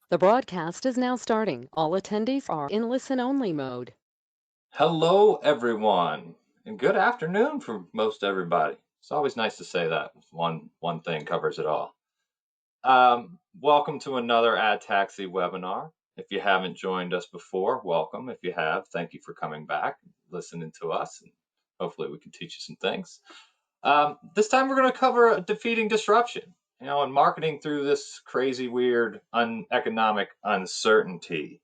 The broadcast is now starting. All attendees are in listen-only mode. Hello, everyone, and good afternoon for most everybody. It's always nice to say that one thing covers it all. Welcome to another Adtaxi webinar. If you haven't joined us before, welcome. If you have, thank you for coming back, listening to us, and hopefully we can teach you some things. This time we're going to cover defeating disruption, and marketing through this crazy, weird, economic uncertainty.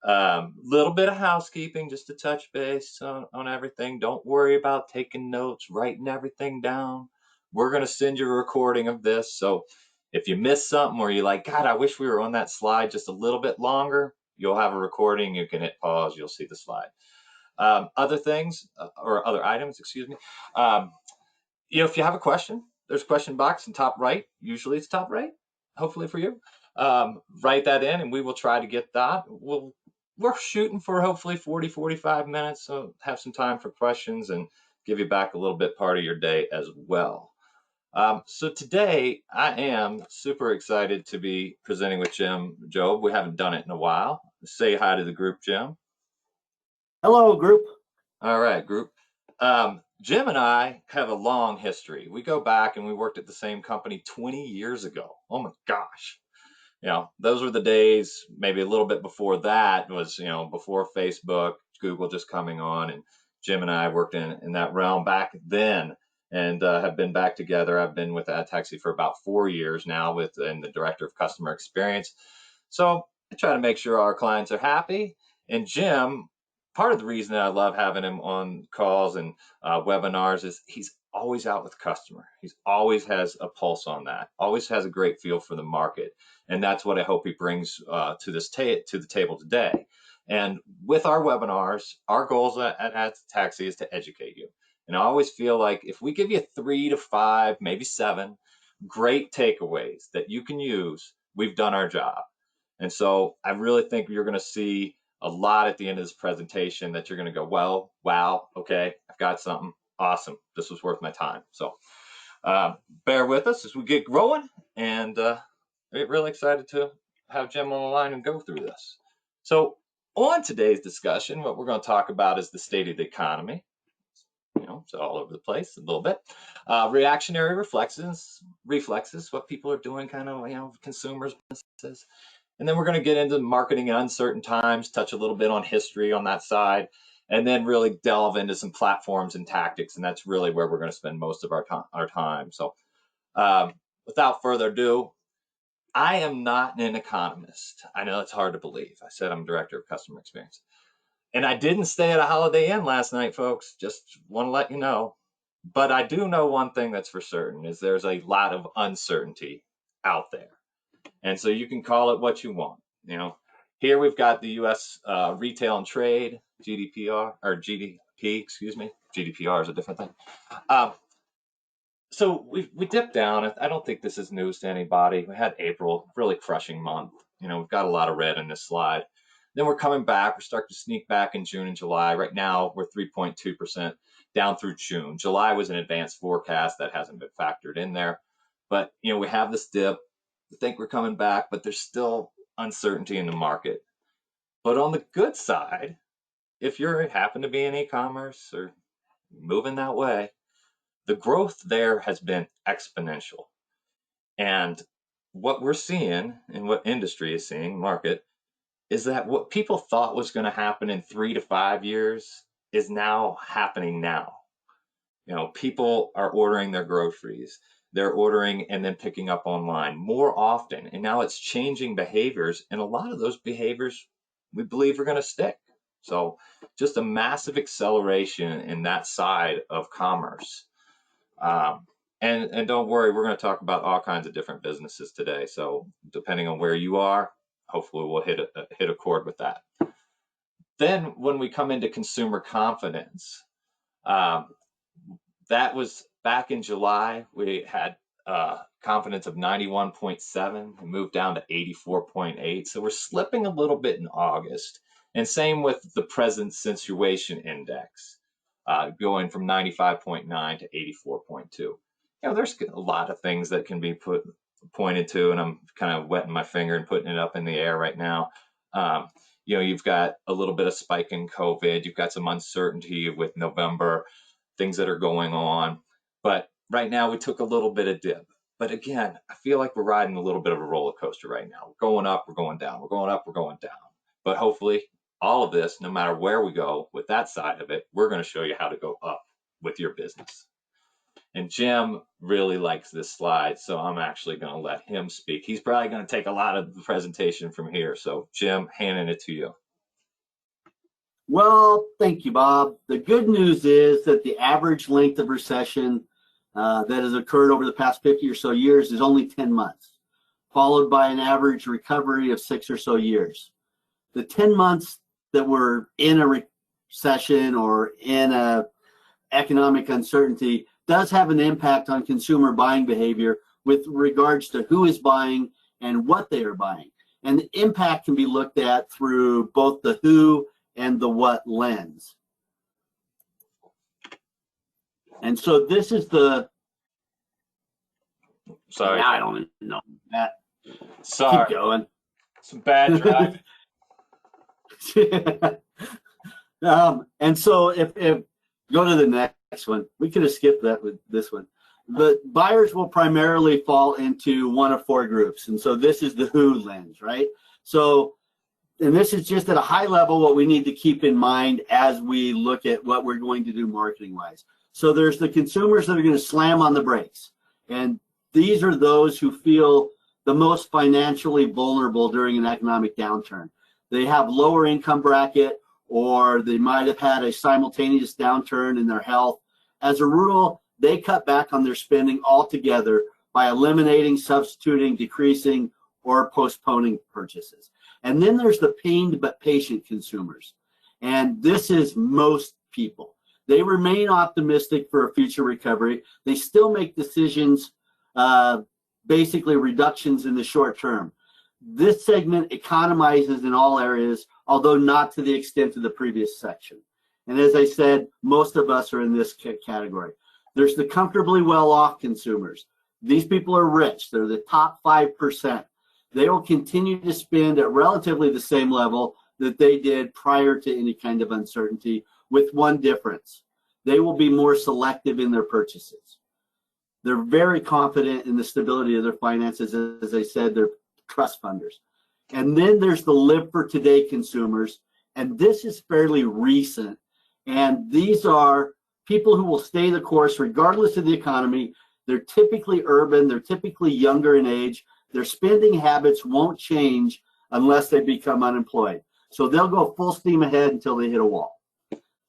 Little bit of housekeeping just to touch base on everything. Don't worry about taking notes, writing everything down. We're going to send you a recording of this. So if you miss something or you're like, God, I wish we were on that slide just a little bit longer, you'll have a recording. You can hit pause. You'll see the slide. Other things or other items, excuse me. If you have a question, there's a question box in top right. Usually it's top right, hopefully for you. Write that in and we will try to get that. We're shooting for hopefully 40, 45 minutes, so have some time for questions and give you back a little bit part of your day as well. So today I am super excited to be presenting with Jim Job. We haven't done it in a while. Say hi to the group, Jim. Hello, group. All right, group. Jim and I have a long history. We go back and we worked at the same company 20 years ago. Oh my gosh. Those were the days, maybe a little bit before that was, before Facebook, Google just coming on. And Jim and I worked in that realm back then and have been back together. I've been with Adtaxi for about 4 years now and the director of customer experience. So I try to make sure our clients are happy. And Jim, part of the reason that I love having him on calls and webinars is he's always out with customer. He's always has a pulse on that, always has a great feel for the market. And that's what I hope he brings to the table today. And with our webinars, our goals at Adtaxi is to educate you. And I always feel like if we give you 3 to 5, maybe 7 great takeaways that you can use, we've done our job. And so I really think you're going to see a lot at the end of this presentation that you're going to go, well, wow, okay, I've got something awesome. This was worth my time. So bear with us as we get growing, and really excited to have Jim on the line and go through this. So on today's discussion, what we're going to talk about is the state of the economy. It's all over the place a little bit. Reactionary reflexes, what people are doing, kind of, consumers, businesses. And then we're going to get into marketing in uncertain times, touch a little bit on history on that side, and then really delve into some platforms and tactics. And that's really where we're going to spend most of our time. So without further ado, I am not an economist. I know it's hard to believe. I said I'm director of customer experience. And I didn't stay at a Holiday Inn last night, folks. Just want to let you know. But I do know one thing that's for certain is there's a lot of uncertainty out there. And so you can call it what you want. Here we've got the U.S. Retail and Trade, GDP, excuse me. GDPR is a different thing. So we dipped down. I don't think this is news to anybody. We had April, really crushing month. We've got a lot of red in this slide. Then we're coming back. We're starting to sneak back in June and July. Right now, we're 3.2% down through June. July was an advanced forecast that hasn't been factored in there. But, we have this dip. We think we're coming back, but there's still uncertainty in the market. But on the good side, if you happen to be in e-commerce or moving that way, the growth there has been exponential. And what we're seeing and what industry is seeing, market, is that what people thought was going to happen in 3 to 5 years is now happening now. People are ordering their groceries. They're ordering and then picking up online more often. And now it's changing behaviors. And a lot of those behaviors we believe are going to stick. So just a massive acceleration in that side of commerce. And don't worry, we're going to talk about all kinds of different businesses today. So depending on where you are, hopefully we'll hit a chord with that. Then when we come into consumer confidence, that was back in July. We had confidence of 91.7. We moved down to 84.8. So we're slipping a little bit in August. And same with the present situation index, going from 95.9 to 84.2. There's a lot of things that can be put pointed to, and I'm kind of wetting my finger and putting it up in the air right now. Um, you've got a little bit of spike in COVID. You've got some uncertainty with November, things that are going on. But right now we took a little bit of dip. But again, I feel like we're riding a little bit of a roller coaster right now. We're going up, we're going down, we're going up, we're going down. But hopefully all of this, no matter where we go with that side of it, we're going to show you how to go up with your business. And Jim really likes this slide, so I'm actually going to let him speak. He's probably going to take a lot of the presentation from here. So Jim, handing it to you. Well, thank you, Bob. The good news is that the average length of recession that has occurred over the past 50 or so years is only 10 months, followed by an average recovery of 6 or so years. The 10 months that we're in a recession or in a economic uncertainty does have an impact on consumer buying behavior with regards to who is buying and what they are buying. And the impact can be looked at through both the who and the what lens. And so this is the, sorry, I don't even know that. Sorry. Keep going. Some bad driving. And so if go to the next one, we could have skipped that with this one. The buyers will primarily fall into one of four groups. And so this is the who lens, right? So, and this is just at a high level what we need to keep in mind as we look at what we're going to do marketing wise. So there's the consumers that are going to slam on the brakes. And these are those who feel the most financially vulnerable during an economic downturn. They have lower income bracket, or they might have had a simultaneous downturn in their health. As a rule, they cut back on their spending altogether by eliminating, substituting, decreasing, or postponing purchases. And then there's the pained but patient consumers. And this is most people. They remain optimistic for a future recovery. They still make decisions, basically reductions in the short term. This segment economizes in all areas, although not to the extent of the previous section. And as I said, most of us are in this category. There's the comfortably well-off consumers. These people are rich. They're the top 5%. They will continue to spend at relatively the same level that they did prior to any kind of uncertainty, with one difference. They will be more selective in their purchases. They're very confident in the stability of their finances. As I said, they're trust funders. And then there's the live for today consumers. And this is fairly recent. And these are people who will stay the course regardless of the economy. They're typically urban. They're typically younger in age. Their spending habits won't change unless they become unemployed. So they'll go full steam ahead until they hit a wall.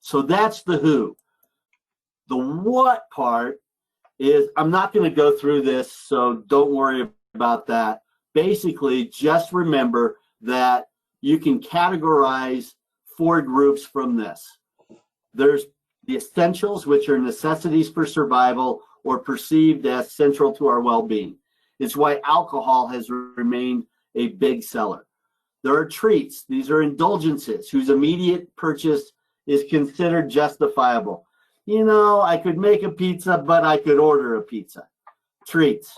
So that's the who. The what part is, I'm not going to go through this, so don't worry about that. Basically, just remember that you can categorize four groups from this. There's the essentials, which are necessities for survival or perceived as central to our well-being. It's why alcohol has remained a big seller. There are treats. These are indulgences whose immediate purchase is considered justifiable. You know, I could make a pizza, but I could order a pizza. Treats.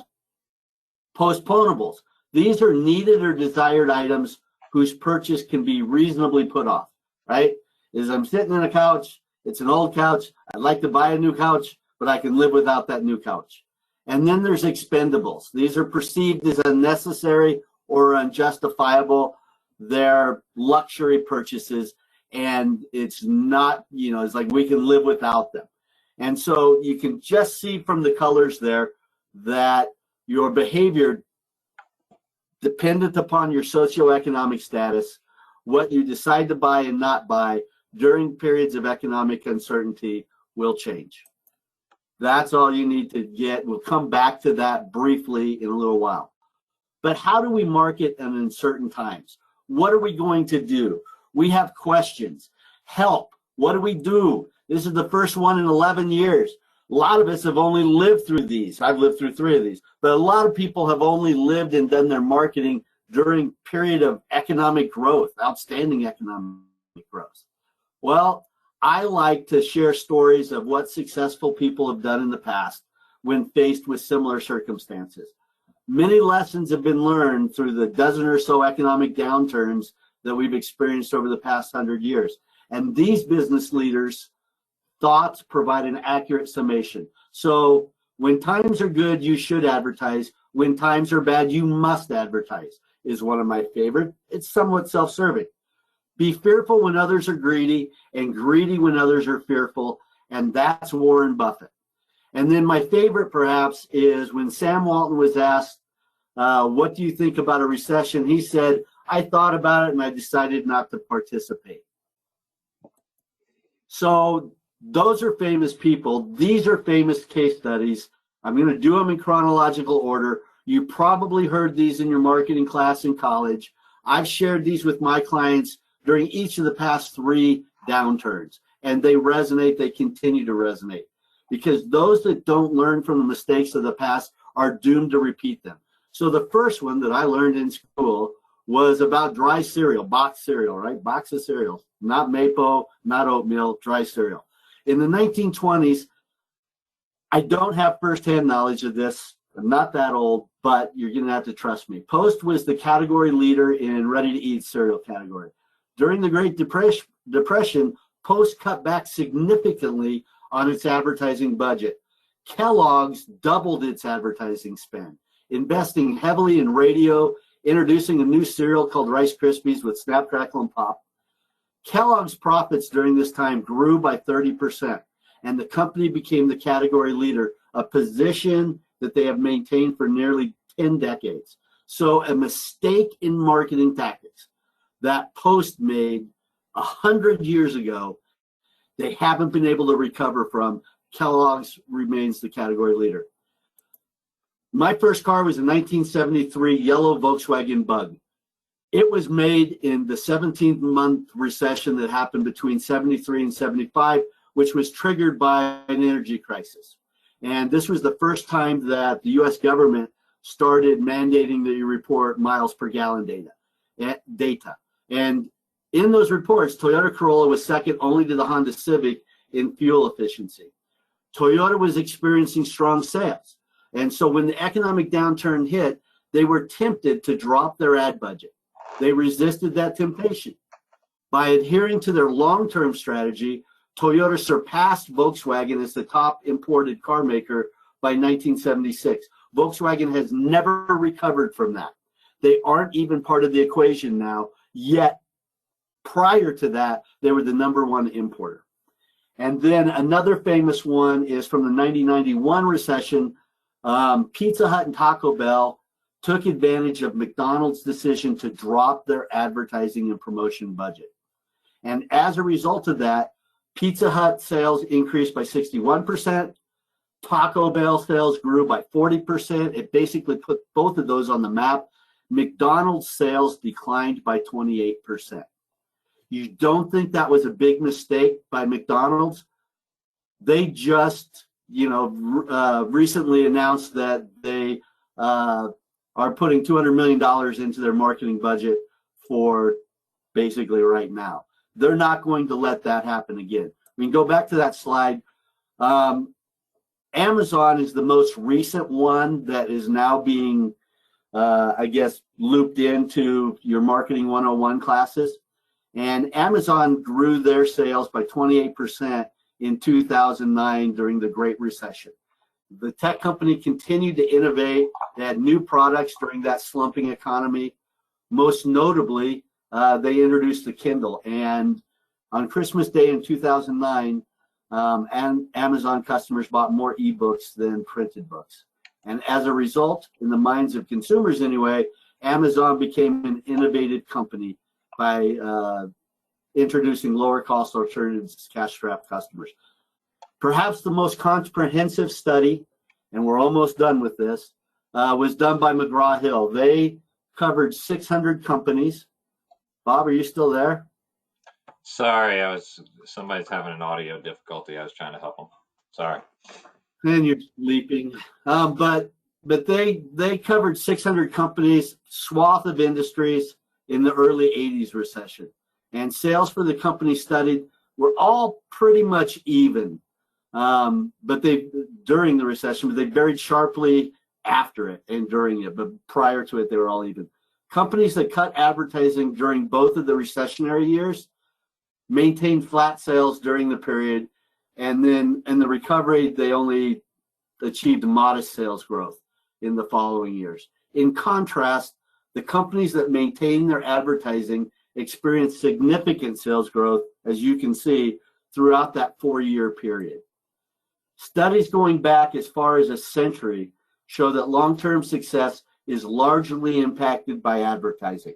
Postponables. These are needed or desired items whose purchase can be reasonably put off, right? Is I'm sitting on a couch, it's an old couch, I'd like to buy a new couch, but I can live without that new couch. And then there's expendables. These are perceived as unnecessary or unjustifiable. They're luxury purchases, and it's not, you know, it's like we can live without them. And so you can just see from the colors there that your behavior, dependent upon your socioeconomic status, what you decide to buy and not buy during periods of economic uncertainty will change. That's all you need to get. We'll come back to that briefly in a little while. But how do we market in uncertain times? What are we going to do? We have questions. Help. What do we do? This is the first one in 11 years. A lot of us have only lived through these. I've lived through 3 of these. But a lot of people have only lived and done their marketing during period of economic growth, outstanding economic growth. Well, I like to share stories of what successful people have done in the past when faced with similar circumstances. Many lessons have been learned through the dozen or so economic downturns that we've experienced over the past 100 years. And these business leaders' thoughts provide an accurate summation. So when times are good, you should advertise. When times are bad, you must advertise, is one of my favorite. It's somewhat self-serving. Be fearful when others are greedy, and greedy when others are fearful. And that's Warren Buffett. And then my favorite, perhaps, is when Sam Walton was asked, what do you think about a recession? He said, I thought about it and I decided not to participate. So those are famous people. These are famous case studies. I'm going to do them in chronological order. You probably heard these in your marketing class in college. I've shared these with my clients during each of the past 3 downturns, and they resonate. They continue to resonate, because those that don't learn from the mistakes of the past are doomed to repeat them. So the first one that I learned in school was about dry cereal, boxed cereal, right? Box of cereal, not maple, not oatmeal, dry cereal. In the 1920s, I don't have firsthand knowledge of this. I'm not that old, but you're going to have to trust me. Post was the category leader in ready-to-eat cereal category. During the Great Depression, Post cut back significantly on its advertising budget. Kellogg's doubled its advertising spend, investing heavily in radio, introducing a new cereal called Rice Krispies with Snap, Crackle, and Pop. Kellogg's profits during this time grew by 30%, and the company became the category leader, a position that they have maintained for nearly 10 decades. So a mistake in marketing tactics that Post made 100 years ago, they haven't been able to recover from. Kellogg's remains the category leader. My first car was a 1973 yellow Volkswagen Bug. It was made in the 17-month recession that happened between 73 and 75, which was triggered by an energy crisis. And this was the first time that the U.S. government started mandating that you report miles per gallon data. And in those reports, Toyota Corolla was second only to the Honda Civic in fuel efficiency. Toyota was experiencing strong sales. And so when the economic downturn hit, they were tempted to drop their ad budget. They resisted that temptation. By adhering to their long-term strategy, Toyota surpassed Volkswagen as the top imported car maker by 1976. Volkswagen has never recovered from that. They aren't even part of the equation now, yet prior to that, they were the #1 importer. And then another famous one is from the 1991 recession. Pizza Hut and Taco Bell took advantage of McDonald's decision to drop their advertising and promotion budget. And as a result of that, Pizza Hut sales increased by 61%. Taco Bell sales grew by 40%. It basically put both of those on the map. McDonald's sales declined by 28%. You don't think that was a big mistake by McDonald's? They just, recently announced that they are putting $200 million into their marketing budget for basically right now. They're not going to let that happen again. We can go back to that slide. Amazon is the most recent one that is now being, looped into your marketing 101 classes. And Amazon grew their sales by 28% in 2009 during the Great Recession. The tech company continued to innovate. They had new products during that slumping economy. Most notably, they introduced the Kindle. And on Christmas Day in 2009, Amazon customers bought more ebooks than printed books. And as a result, in the minds of consumers anyway, Amazon became an innovative company by introducing lower cost alternatives to cash-strapped customers. Perhaps the most comprehensive study, and we're almost done with this, was done by McGraw-Hill. They covered 600 companies. Bob, are you still there? Sorry, somebody's having an audio difficulty. I was trying to help them. Sorry. And you're sleeping. But they covered 600 companies, swath of industries in the early 80s recession. And sales for the companies studied were all pretty much even. During the recession, but they varied sharply after it and during it, but prior to it, they were all even. Companies that cut advertising during both of the recessionary years maintained flat sales during the period, and then in the recovery, they only achieved modest sales growth in the following years. In contrast, the companies that maintained their advertising experienced significant sales growth, as you can see, throughout that 4-year period. Studies going back as far as a century show that long-term success is largely impacted by advertising.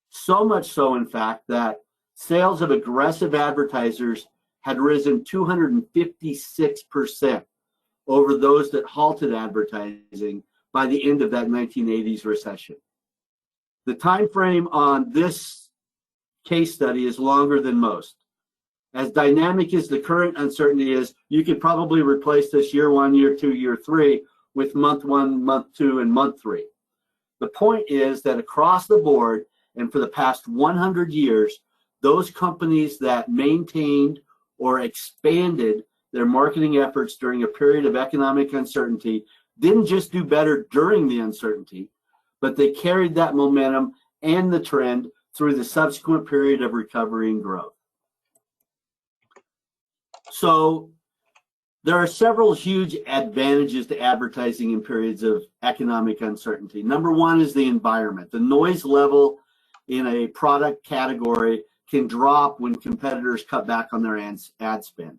So much so, in fact, that sales of aggressive advertisers had risen 256% over those that halted advertising by the end of that 1980s recession. The time frame on this case study is longer than most. As dynamic as the current uncertainty is, you could probably replace this year 1, year 2, year 3 with month 1, month 2, and month 3. The point is that across the board, and for the past 100 years, those companies that maintained or expanded their marketing efforts during a period of economic uncertainty didn't just do better during the uncertainty, but they carried that momentum and the trend through the subsequent period of recovery and growth. So there are several huge advantages to advertising in periods of economic uncertainty. Number one is the environment. The noise level in a product category can drop when competitors cut back on their ad spend.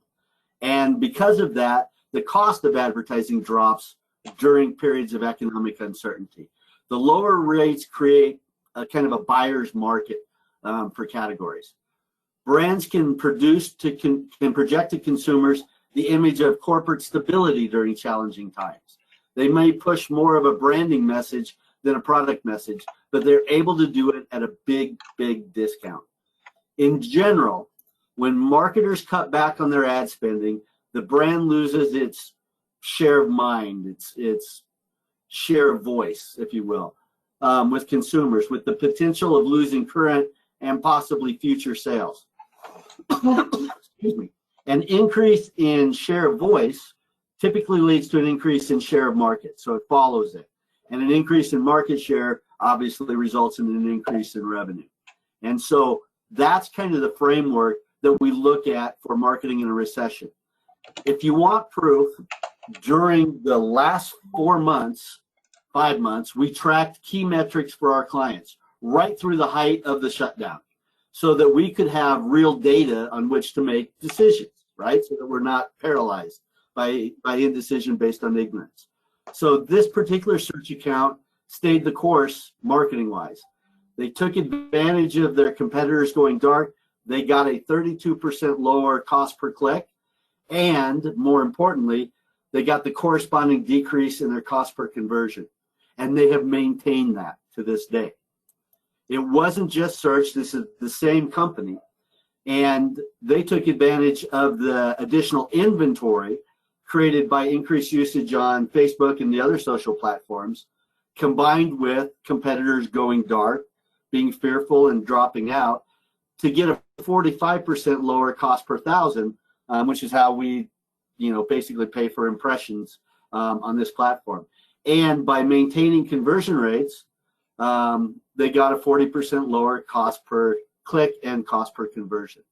And because of that, the cost of advertising drops during periods of economic uncertainty. The lower rates create a kind of a buyer's market for categories. Brands can project to consumers the image of corporate stability during challenging times. They may push more of a branding message than a product message, but they're able to do it at a big, big discount. In general, when marketers cut back on their ad spending, the brand loses its share of mind, its share of voice, if you will, with consumers, with the potential of losing current and possibly future sales. Excuse me. An increase in share of voice typically leads to an increase in share of market, so it follows it. And an increase in market share obviously results in an increase in revenue. And so that's kind of the framework that we look at for marketing in a recession. If you want proof, during the last 4 months, 5 months, we tracked key metrics for our clients right through the height of the shutdown, so that we could have real data on which to make decisions, right? So that we're not paralyzed by indecision based on ignorance. So this particular search account stayed the course marketing-wise. They took advantage of their competitors going dark. They got a 32% lower cost per click, and more importantly, they got the corresponding decrease in their cost per conversion. And they have maintained that to this day. It wasn't just search, this is the same company. And they took advantage of the additional inventory created by increased usage on Facebook and the other social platforms, combined with competitors going dark, being fearful and dropping out, to get a 45% lower cost per thousand, which is how we, basically pay for impressions on this platform. And by maintaining conversion rates, they got a 40% lower cost per click and cost per conversion.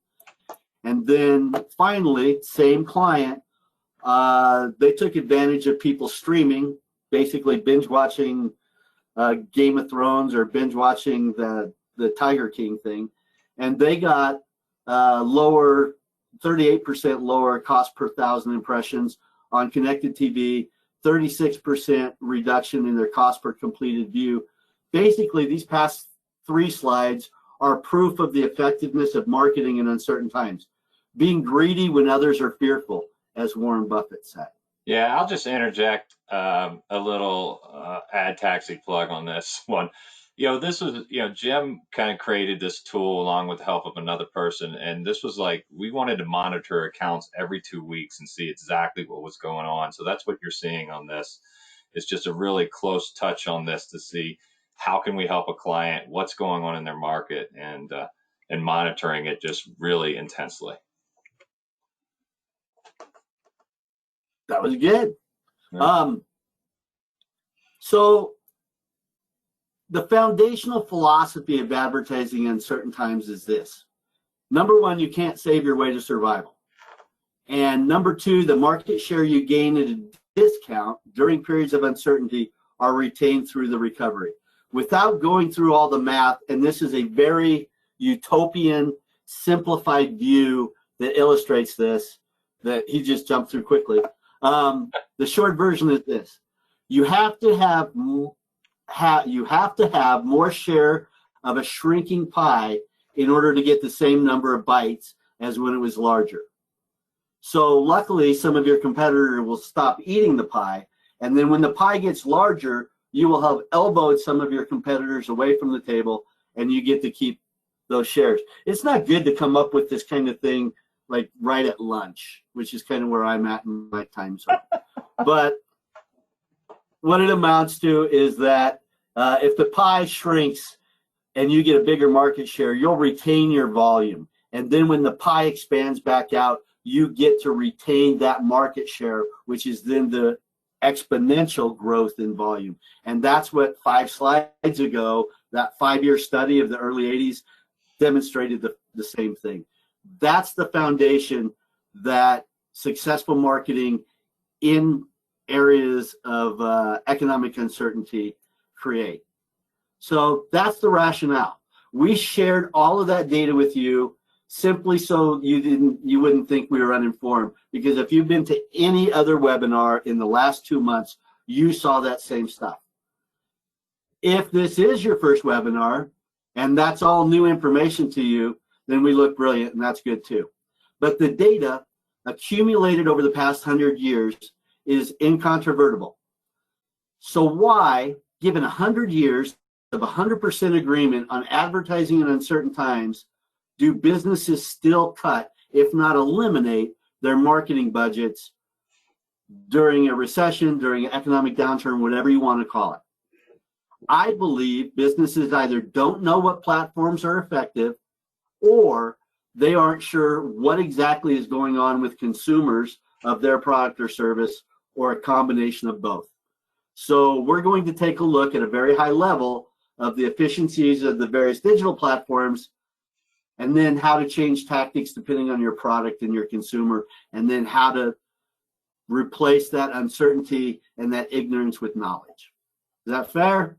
And then finally, same client, they took advantage of people streaming, basically binge watching Game of Thrones or binge watching the Tiger King thing, and they got 38% lower cost per thousand impressions on connected TV, 36% reduction in their cost per completed view. Basically, these past 3 slides are proof of the effectiveness of marketing in uncertain times. Being greedy when others are fearful, as Warren Buffett said. Yeah, I'll just interject a little Adtaxi plug on this one. This was, Jim kind of created this tool along with the help of another person. And this was like, we wanted to monitor accounts every 2 weeks and see exactly what was going on. So that's what you're seeing on this. It's just a really close touch on this to see how can we help a client, what's going on in their market, and monitoring it just really intensely. That was good. Yeah. So the foundational philosophy of advertising in uncertain times is this. Number one, you can't save your way to survival. And number two, the market share you gain at a discount during periods of uncertainty are retained through the recovery. Without going through all the math, and this is a very utopian, simplified view that illustrates this, that he just jumped through quickly. The short version is this. You have to have more share of a shrinking pie in order to get the same number of bites as when it was larger. So luckily, some of your competitors will stop eating the pie, and then when the pie gets larger, you will have elbowed some of your competitors away from the table, and you get to keep those shares. It's not good to come up with this kind of thing like right at lunch, which is kind of where I'm at in my time zone. But what it amounts to is that if the pie shrinks and you get a bigger market share, you'll retain your volume. And then when the pie expands back out, you get to retain that market share, which is then the exponential growth in volume. And that's what 5 slides ago, that 5-year study of the early 80s demonstrated the same thing. That's the foundation that successful marketing in areas of economic uncertainty create. So that's the rationale. We shared all of that data with you simply so you wouldn't think we were uninformed, because if you've been to any other webinar in the last 2 months, you saw that same stuff. If this is your first webinar and that's all new information to you, then we look brilliant, and that's good too. But the data accumulated over the past 100 years is incontrovertible. So why, given 100 years of 100% agreement on advertising in uncertain times, do businesses still cut, if not eliminate, their marketing budgets during a recession, during an economic downturn, whatever you want to call it? I believe businesses either don't know what platforms are effective, or they aren't sure what exactly is going on with consumers of their product or service, or a combination of both. So we're going to take a look at a very high level of the efficiencies of the various digital platforms, and then how to change tactics depending on your product and your consumer, and then how to replace that uncertainty and that ignorance with knowledge. Is that fair?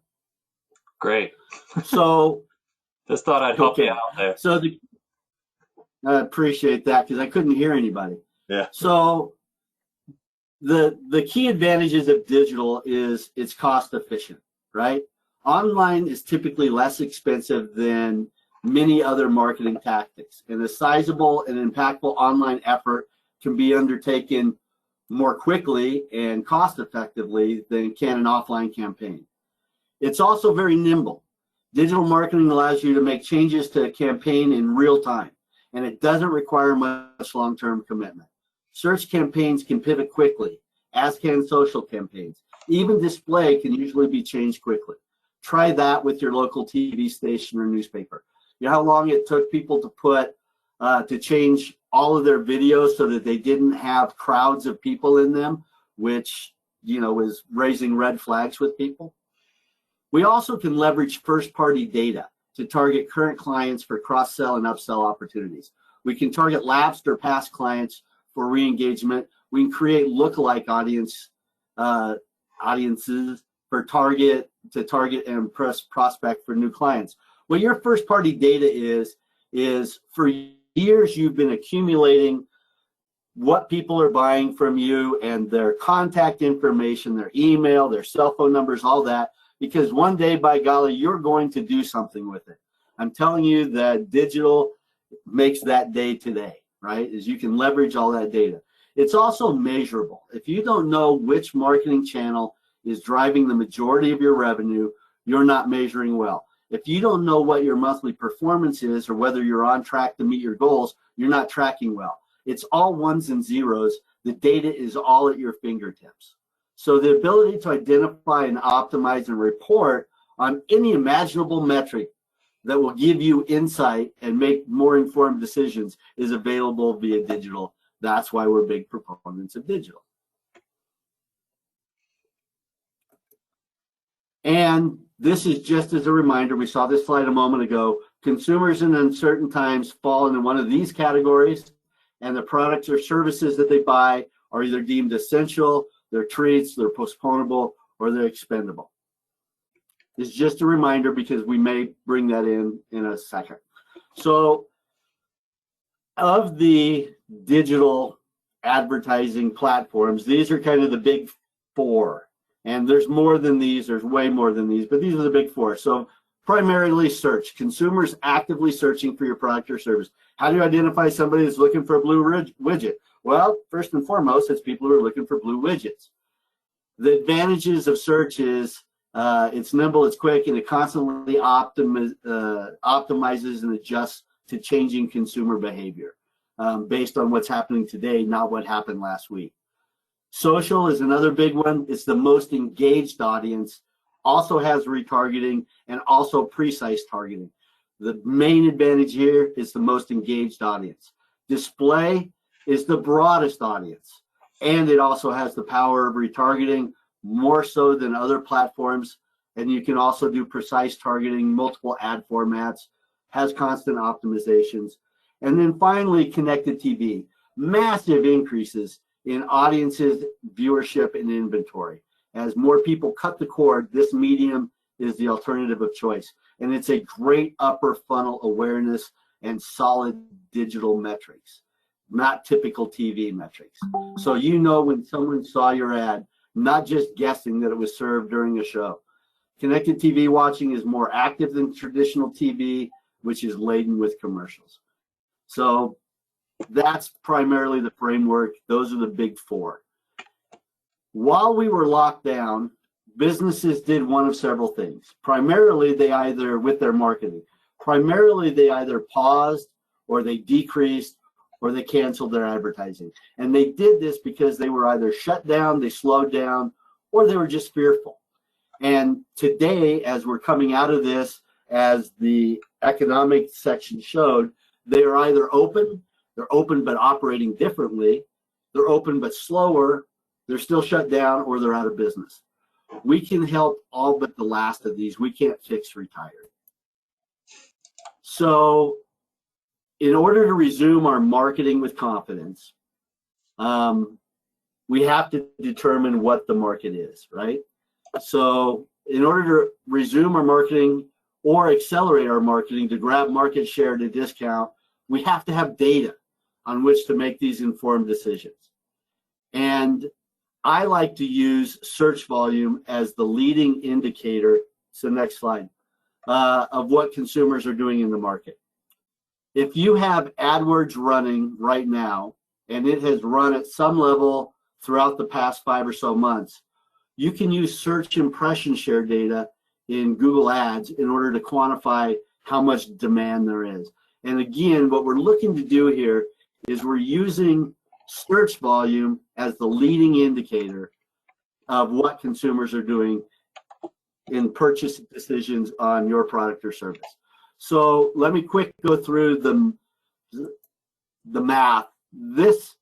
Great. So Just thought I'd help you out there. So I appreciate that, because I couldn't hear anybody. Yeah. So the key advantages of digital is it's cost efficient, right? Online is typically less expensive than many other marketing tactics, and a sizable and impactful online effort can be undertaken more quickly and cost effectively than can an offline campaign. It's also very nimble. Digital marketing allows you to make changes to a campaign in real time, and it doesn't require much long-term commitment. Search campaigns can pivot quickly, as can social campaigns. Even display can usually be changed quickly. Try that with your local TV station or newspaper. You know how long it took people to change all of their videos so that they didn't have crowds of people in them, which, was raising red flags with people? We also can leverage first-party data to target current clients for cross-sell and upsell opportunities. We can target lapsed or past clients for re-engagement. We can create lookalike audiences for target and prospect for new clients. What your first-party data is for years you've been accumulating what people are buying from you and their contact information, their email, their cell phone numbers, all that, because one day, by golly, you're going to do something with it. I'm telling you that digital makes that day today, right? Is you can leverage all that data. It's also measurable. If you don't know which marketing channel is driving the majority of your revenue, you're not measuring well. If you don't know what your monthly performance is or whether you're on track to meet your goals, you're not tracking well. It's all ones and zeros. The data is all at your fingertips. So the ability to identify and optimize and report on any imaginable metric that will give you insight and make more informed decisions is available via digital. That's why we're big proponents of digital. And this is just as a reminder, we saw this slide a moment ago, consumers in uncertain times fall into one of these categories, and the products or services that they buy are either deemed essential, they're treats, they're postponable, or they're expendable. It's just a reminder because we may bring that in a second. So of the digital advertising platforms, these are kind of the big four. And there's more than these, there's way more than these, but these are the big four. So primarily search, consumers actively searching for your product or service. How do you identify somebody that's looking for a blue widget? Well, first and foremost, it's people who are looking for blue widgets. The advantages of search is it's nimble, it's quick, and it constantly optimizes and adjusts to changing consumer behavior based on what's happening today, not what happened last week. Social is another big one. It's the most engaged audience, also has retargeting and also precise targeting. The main advantage here is the most engaged audience. Display is the broadest audience, and it also has the power of retargeting more so than other platforms. And you can also do precise targeting, multiple ad formats, has constant optimizations. And then finally, connected TV, massive increases in audiences, viewership, and inventory. As more people cut the cord, this medium is the alternative of choice. And it's a great upper funnel awareness and solid digital metrics, not typical TV metrics. So you know when someone saw your ad, not just guessing that it was served during a show. Connected TV watching is more active than traditional TV, which is laden with commercials. So that's primarily the framework. Those are the big four. While we were locked down, businesses did one of several things. Primarily, they either, with their marketing, primarily they either paused or they decreased or they canceled their advertising. And they did this because they were either shut down, they slowed down, or they were just fearful. And today, as we're coming out of this, as the economic section showed, they are either open, they're open but operating differently, they're open but slower, they're still shut down, or they're out of business. We can help all but the last of these. We can't fix retired. So in order to resume our marketing with confidence, we have to determine what the market is, right? So in order to resume our marketing or accelerate our marketing to grab market share at a discount, we have to have data on which to make these informed decisions. And I like to use search volume as the leading indicator, so next slide, of what consumers are doing in the market. If you have AdWords running right now, and it has run at some level throughout the past 5 or so months, you can use search impression share data in Google Ads in order to quantify how much demand there is. And again, what we're looking to do here is we're using search volume as the leading indicator of what consumers are doing in purchase decisions on your product or service. So let me quick go through the math. This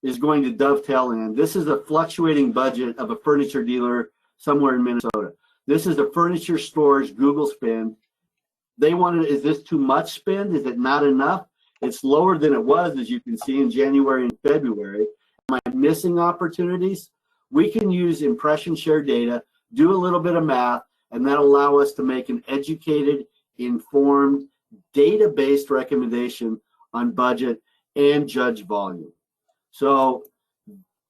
is going to dovetail in. This is a fluctuating budget of a furniture dealer somewhere in Minnesota. This is a furniture store's Google spend. They wanted, is this too much spend? Is it not enough? It's lower than it was, as you can see, in January and February. Am I missing opportunities? We can use impression share data, do a little bit of math, and that'll allow us to make an educated, informed, data-based recommendation on budget and judge volume. So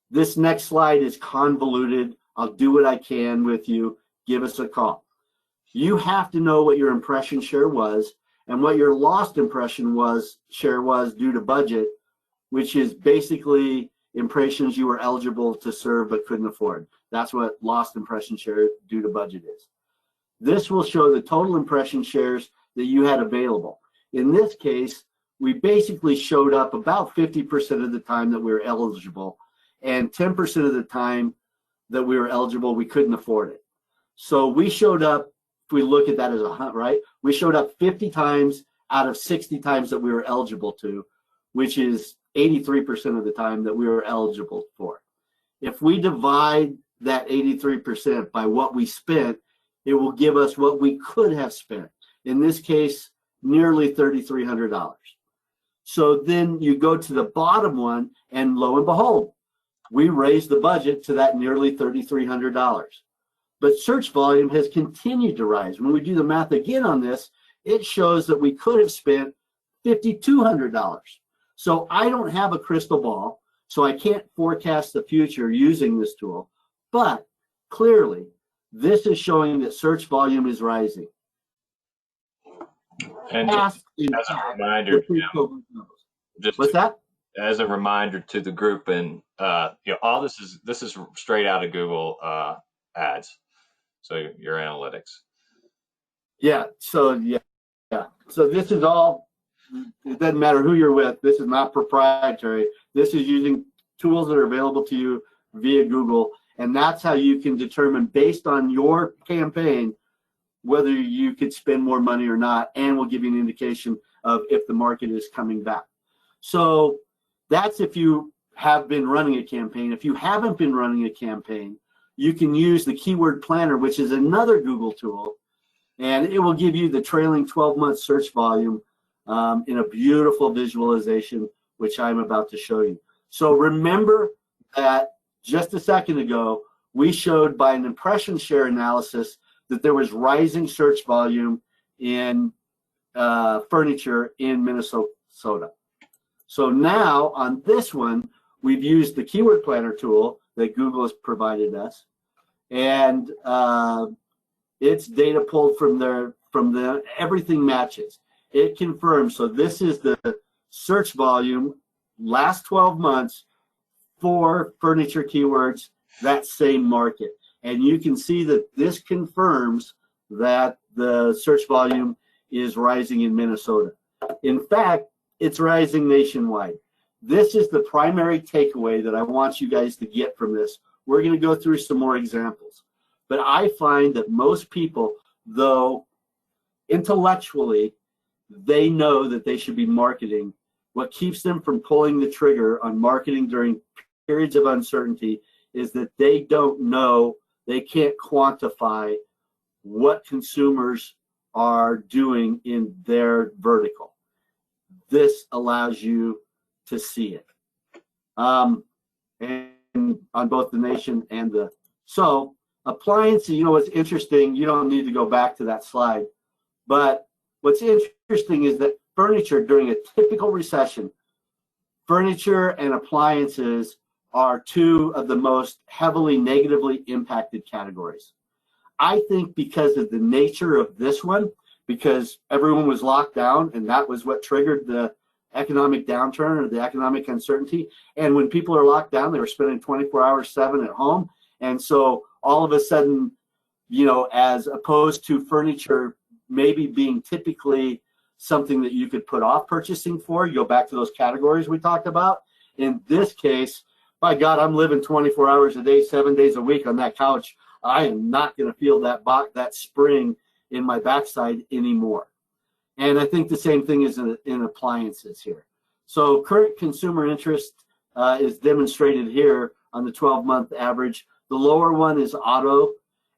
this next slide is convoluted. I'll do what I can with you. Give us a call. You have to know what your impression share was and what your lost impression share was due to budget, which is basically impressions you were eligible to serve but couldn't afford. That's what lost impression share due to budget is. This will show the total impression shares that you had available. In this case, we basically showed up about 50% of the time that we were eligible, and 10% of the time that we were eligible, we couldn't afford it. So we showed up, if we look at that as a hunt, right? We showed up 50 times out of 60 times that we were eligible to, which is 83% of the time that we were eligible for. If we divide that 83% by what we spent, it will give us what we could have spent. In this case, nearly $3,300. So then you go to the bottom one, and lo and behold, we raised the budget to that nearly $3,300. But search volume has continued to rise. When we do the math again on this, it shows that we could have spent $5,200. So I don't have a crystal ball, so I can't forecast the future using this tool. But clearly, this is showing that search volume is rising. And just as a reminder, just what's that? As a reminder to the group, and all this is straight out of Google ads, so your analytics. Yeah. So So this is all. It doesn't matter who you're with. This is not proprietary. This is using tools that are available to you via Google, and that's how you can determine, based on your campaign, whether you could spend more money or not, and will give you an indication of if the market is coming back. So that's if you have been running a campaign. If you haven't been running a campaign, you can use the keyword planner, which is another Google tool, and it will give you the trailing 12-month search volume in a beautiful visualization, which I'm about to show you. So remember that just a second ago, we showed by an impression share analysis that there was rising search volume in furniture in Minnesota. So now on this one, we've used the keyword planner tool that Google has provided us, and it's data pulled from the everything matches. It confirms. So this is the search volume last 12 months for furniture keywords, that same market. And you can see that this confirms that the search volume is rising in Minnesota. In fact, it's rising nationwide. This is the primary takeaway that I want you guys to get from this. We're going to go through some more examples. But I find that most people, though intellectually they know that they should be marketing, what keeps them from pulling the trigger on marketing during periods of uncertainty is that they don't know, they can't quantify what consumers are doing in their vertical. This allows you to see it. And on both the nation and the, so appliances, you know what's interesting, you don't need to go back to that slide, but what's interesting is that furniture during a typical recession, furniture and appliances are two of the most heavily negatively impacted categories. I think because of the nature of this one, because everyone was locked down and that was what triggered the economic downturn or the economic uncertainty. And when people are locked down, they were spending 24 hours, 7 at home. And so all of a sudden, you know, as opposed to furniture maybe being typically something that you could put off purchasing for, you go back to those categories we talked about. In this case, by God, I'm living 24 hours a day, 7 days a week on that couch. I am not going to feel that spring in my backside anymore. And I think the same thing is in appliances here. So current consumer interest is demonstrated here on the 12-month average. The lower one is auto,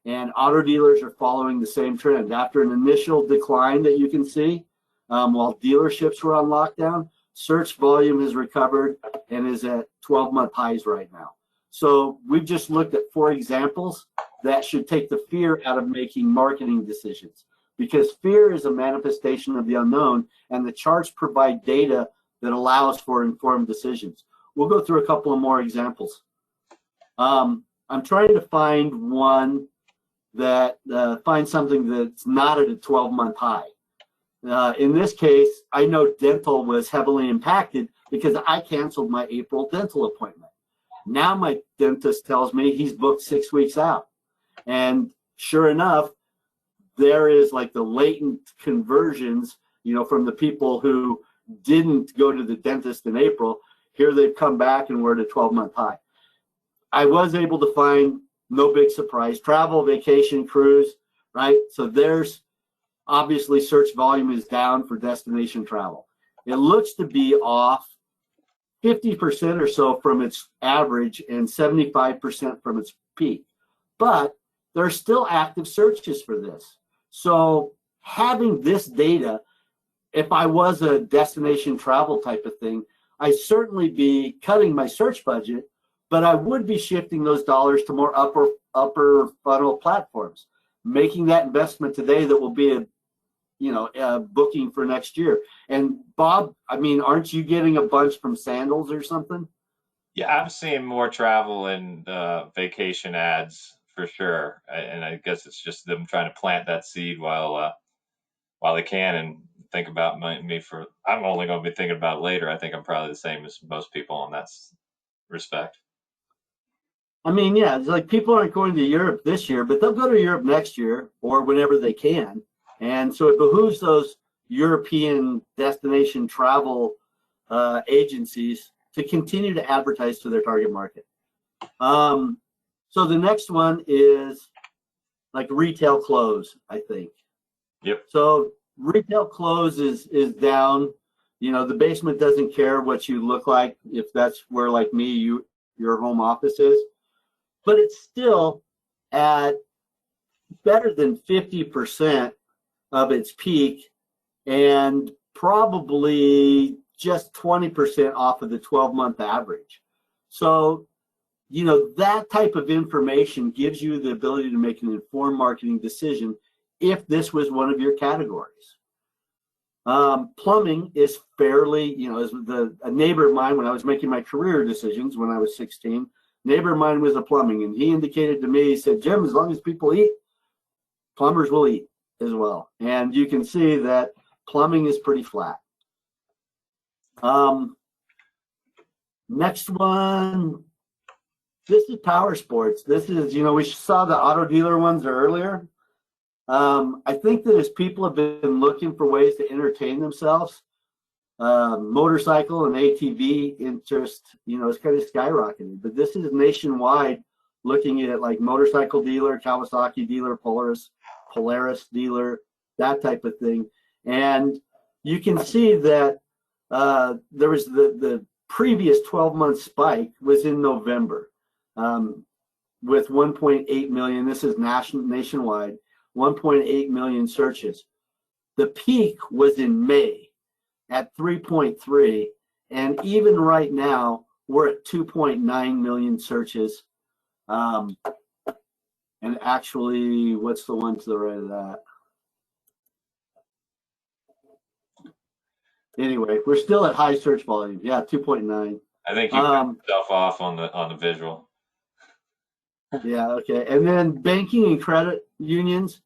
and auto dealers are following the same trend. After an initial decline that you can see, while dealerships were on lockdown, search volume has recovered and is at 12-month highs right now. So we've just looked at 4 examples that should take the fear out of making marketing decisions, because fear is a manifestation of the unknown, and the charts provide data that allows for informed decisions. We'll go through a couple of more examples. I'm trying to find one that find something that's not at a 12-month high. In this case, I know dental was heavily impacted because I canceled my April dental appointment. Now my dentist tells me he's booked 6 weeks out. And sure enough, there is like the latent conversions, you know, from the people who didn't go to the dentist in April. Here they've come back and we're at a 12-month high. I was able to find, no big surprise, travel, vacation, cruise, right? So there's obviously search volume is down for destination travel. It looks to be off 50% or so from its average and 75% from its peak. But there are still active searches for this. So having this data, if I was a destination travel type of thing, I'd certainly be cutting my search budget, but I would be shifting those dollars to more upper funnel platforms, making that investment today that will be a booking for next year. And Bob, I mean, aren't you getting a bunch from Sandals or something? Yeah, I'm seeing more travel and vacation ads for sure, and I guess it's just them trying to plant that seed while they can and think about me for. I'm only going to be thinking about it later. I think I'm probably the same as most people in that respect. I mean, yeah, it's like people aren't going to Europe this year, but they'll go to Europe next year or whenever they can. And so it behooves those European destination travel agencies to continue to advertise to their target market. So the next one is like retail clothes, I think. Yep. So retail clothes is down. You know, the basement doesn't care what you look like if that's where, like me, your home office is. But it's still at better than 50% of its peak and probably just 20% off of the 12-month average. So, you know, that type of information gives you the ability to make an informed marketing decision if this was one of your categories. Plumbing is fairly, you know, as a neighbor of mine, when I was making my career decisions when I was 16, neighbor of mine was a plumbing, and he indicated to me, he said, Jim, as long as people eat, plumbers will eat as well. And you can see that plumbing is pretty flat. Next one, this is power sports. This is, you know, we saw the auto dealer ones earlier. I think that as people have been looking for ways to entertain themselves, motorcycle and ATV interest, you know, is kind of skyrocketing. But this is nationwide, looking at like motorcycle dealer, Kawasaki dealer, Polaris dealer, that type of thing. And you can see that there was the previous 12-month spike was in November with 1.8 million. This is nationwide, 1.8 million searches. The peak was in May at 3.3, and even right now we're at 2.9 million searches. And actually, what's the one to the right of that? Anyway, we're still at high search volume. Yeah, 2.9. I think you cut yourself off on the visual. Yeah, okay. And then banking and credit unions,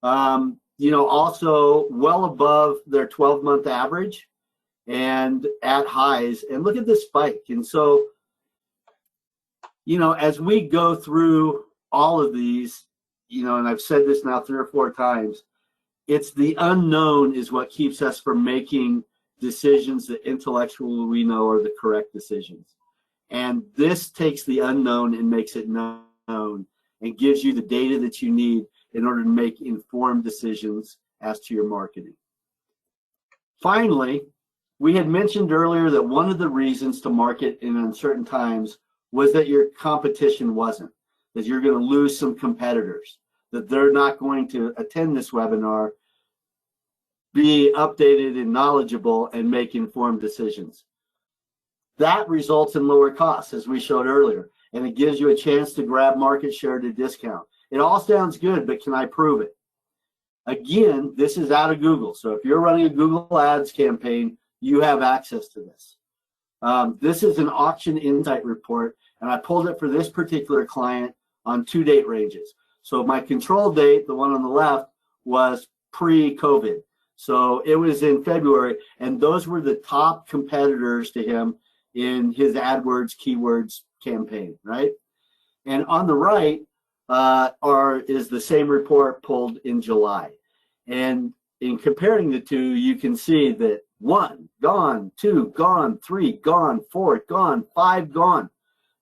you know, also well above their 12-month average and at highs. And look at this spike. And so, you know, as we go through all of these, you know, and I've said this now 3 or 4 times, it's the unknown is what keeps us from making decisions that intellectually we know are the correct decisions. And this takes the unknown and makes it known and gives you the data that you need in order to make informed decisions as to your marketing. Finally, we had mentioned earlier that one of the reasons to market in uncertain times was that your competition wasn't, that you're going to lose some competitors, that they're not going to attend this webinar, be updated and knowledgeable, and make informed decisions. That results in lower costs, as we showed earlier, and it gives you a chance to grab market share at a discount. It all sounds good, but can I prove it? Again, this is out of Google. So if you're running a Google Ads campaign, you have access to this. This is an auction insight report, and I pulled it for this particular client on 2 date ranges. So my control date, the one on the left, was pre-COVID. So it was in February, and those were the top competitors to him in his AdWords keywords campaign, right? And on the right is the same report pulled in July. And in comparing the two, you can see that 1 gone, 2 gone, 3 gone, 4 gone, 5 gone,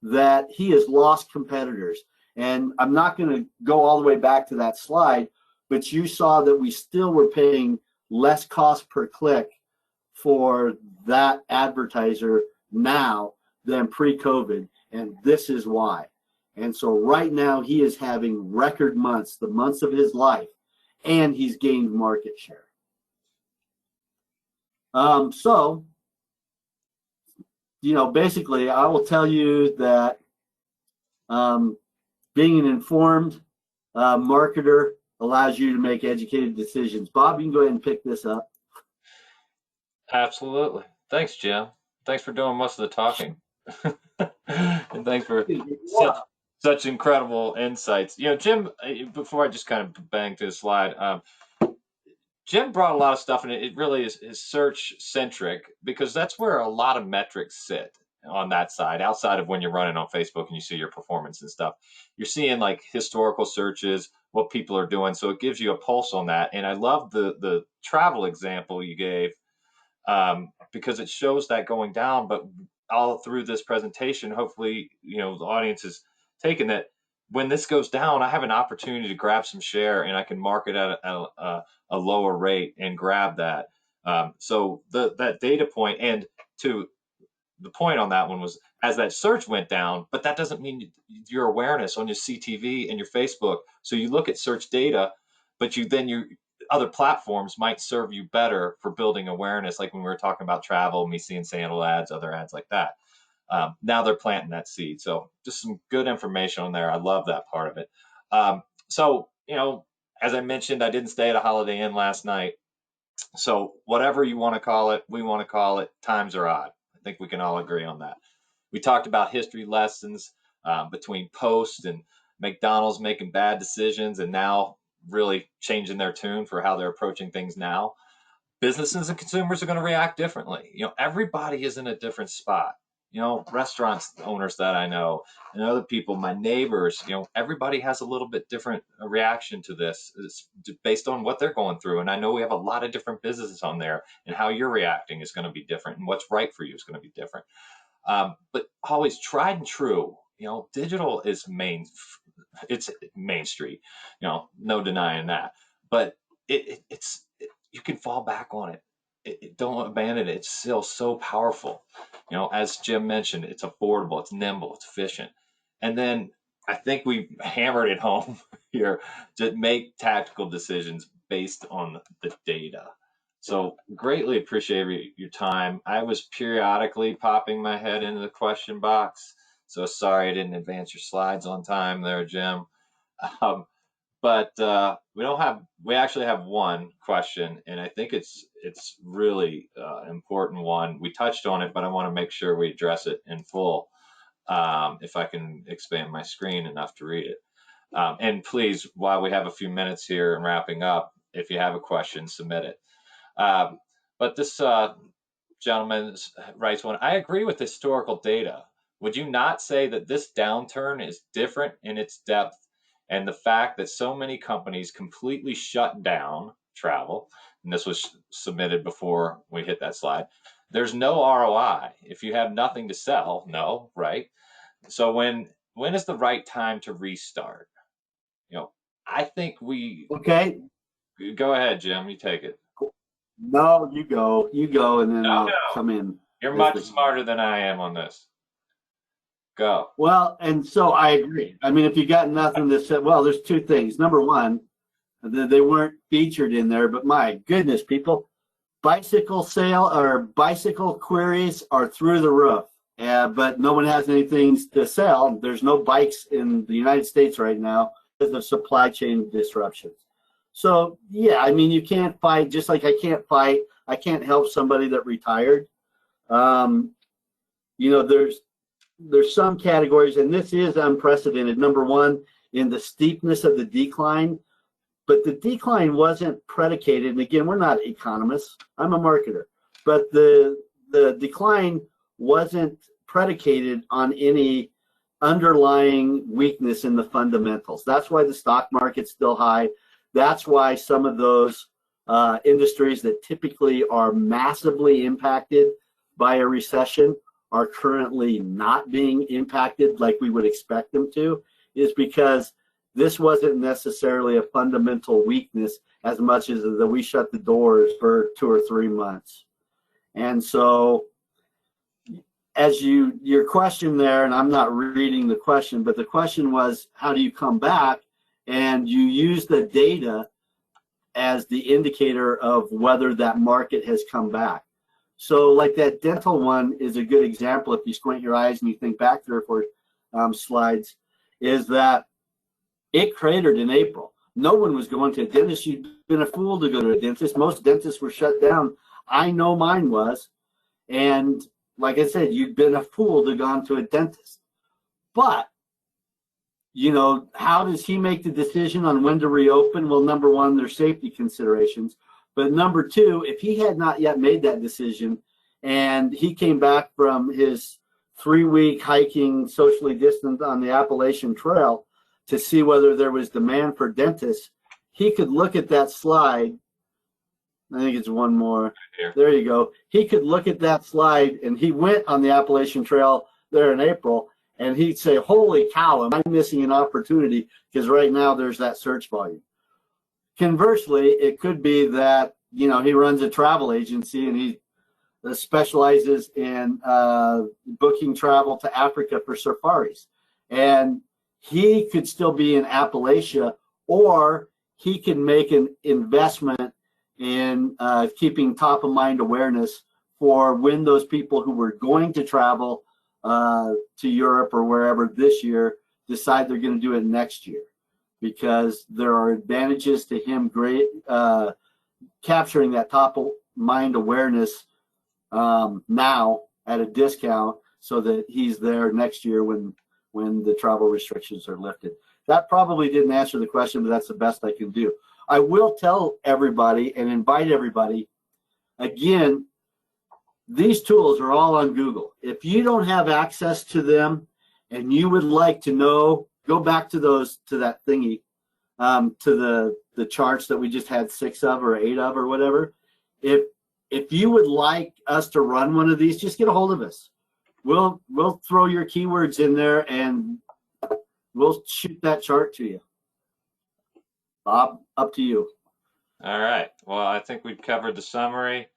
that he has lost competitors. And I'm not going to go all the way back to that slide, but you saw that we still were paying less cost per click for that advertiser now than pre-COVID, and this is why. And so right now he is having record months, the months of his life, and he's gained market share. So, basically, I will tell you that being an informed marketer allows you to make educated decisions. Bob, you can go ahead and pick this up. Absolutely. Thanks, Jim. Thanks for doing most of the talking. And thanks for such incredible insights. Jim, before I just kind of bang through the slide, Jim brought a lot of stuff, and it really is search centric, because that's where a lot of metrics sit on that side. Outside of when you're running on Facebook and you see your performance and stuff, you're seeing like historical searches, what people are doing. So it gives you a pulse on that. And I love the travel example you gave, because it shows that going down. But all through this presentation, hopefully, the audience is taking that when this goes down, I have an opportunity to grab some share, and I can market at a lower rate and grab that. So that data point, and to the point on that one was, as that search went down, but that doesn't mean your awareness on your CTV and your Facebook. So you look at search data, but your other platforms might serve you better for building awareness. Like when we were talking about travel, me seeing sandal ads, other ads like that. Now they're planting that seed. So just some good information on there. I love that part of it. So, as I mentioned, I didn't stay at a Holiday Inn last night. So whatever you want to call it, we want to call it, times are odd. I think we can all agree on that. We talked about history lessons between Post and McDonald's making bad decisions and now really changing their tune for how they're approaching things now. Businesses and consumers are going to react differently. Everybody is in a different spot. Restaurants owners that I know and other people, my neighbors, everybody has a little bit different reaction to this. It's based on what they're going through. And I know we have a lot of different businesses on there, and how you're reacting is going to be different, and what's right for you is going to be different. But always tried and true, digital is it's Main Street, no denying that. But you can fall back on it. Don't abandon it. It's still so powerful. As Jim mentioned, it's affordable, it's nimble, it's efficient. And then I think we hammered it home here to make tactical decisions based on the data. So greatly appreciate your time. I was periodically popping my head into the question box. So sorry I didn't advance your slides on time there, Jim. But we actually have one question, and I think it's really important one. We touched on it, but I want to make sure we address it in full. If I can expand my screen enough to read it. And please, while we have a few minutes here and wrapping up, if you have a question, submit it. But this gentleman writes one, I agree with historical data. Would you not say that this downturn is different in its depth, and the fact that so many companies completely shut down travel, and this was submitted before we hit that slide, there's no ROI. If you have nothing to sell, no, right? So when is the right time to restart? I think Okay. Go ahead, Jim, you take it. No, you go, and then I'll come in. You're much smarter than I am on this. Go. Well, and so I agree. I mean, if you got nothing to say, well, there's two things. Number one, they weren't featured in there, but my goodness, people, bicycle queries are through the roof. But no one has anything to sell. There's no bikes in the United States right now because of supply chain disruptions. So yeah, I mean, you can't fight, just like I can't help somebody that retired. There's some categories, and this is unprecedented. Number one, in the steepness of the decline, but the decline wasn't predicated, and again, we're not economists, I'm a marketer, but the decline wasn't predicated on any underlying weakness in the fundamentals. That's why the stock market's still high. That's why some of those industries that typically are massively impacted by a recession are currently not being impacted like we would expect them to, is because this wasn't necessarily a fundamental weakness as much as that we shut the doors for 2 or 3 months. And so as your question there, and I'm not reading the question, but the question was, how do you come back? And you use the data as the indicator of whether that market has come back. So like that dental one is a good example. If you squint your eyes and you think back 3 or 4 slides, is that it cratered in April. No one was going to a dentist. You'd been a fool to go to a dentist. Most dentists were shut down. I know mine was. And like I said, you'd been a fool to gone to a dentist. But, you know, how does he make the decision on when to reopen? Well, number one, there's safety considerations. But number two, if he had not yet made that decision and he came back from his 3-week hiking socially distant on the Appalachian Trail to see whether there was demand for dentists, he could look at that slide. I think it's one more. Here. There you go. He could look at that slide, and he went on the Appalachian Trail there in April, and he'd say, holy cow, am I missing an opportunity? Because right now there's that search volume. Conversely, it could be that, you know, he runs a travel agency and he specializes in booking travel to Africa for safaris. And he could still be in Appalachia, or he can make an investment in keeping top of mind awareness for when those people who were going to travel to Europe or wherever this year decide they're going to do it next year. Because there are advantages to him capturing that top of mind awareness now at a discount so that he's there next year when the travel restrictions are lifted. That probably didn't answer the question, but that's the best I can do. I will tell everybody and invite everybody, again, these tools are all on Google. If you don't have access to them and you would like to know, go back to that thingy, to the charts that we just had 6 of or 8 of or whatever. If you would like us to run one of these, just get a hold of us. We'll throw your keywords in there and we'll shoot that chart to you. Bob, up to you. All right. Well, I think we've covered the summary.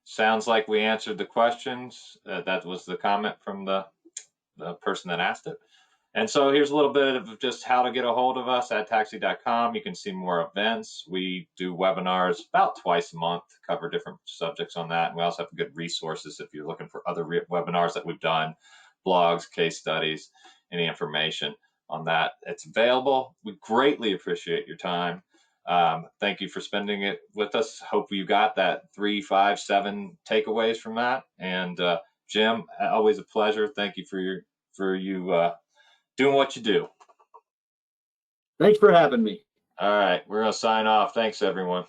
Sounds like we answered the questions. That was the comment from the person that asked it. And so here's a little bit of just how to get a hold of us at adtaxi.com. You can see more events. We do webinars about twice a month, cover different subjects on that. And we also have good resources if you're looking for other webinars that we've done, blogs, case studies, any information on that. It's available. We greatly appreciate your time. Thank you for spending it with us. Hope you got that 3, 5, 7 takeaways from that. And Jim, always a pleasure. Thank you for you doing what you do. Thanks for having me. All right, we're going to sign off. Thanks, everyone.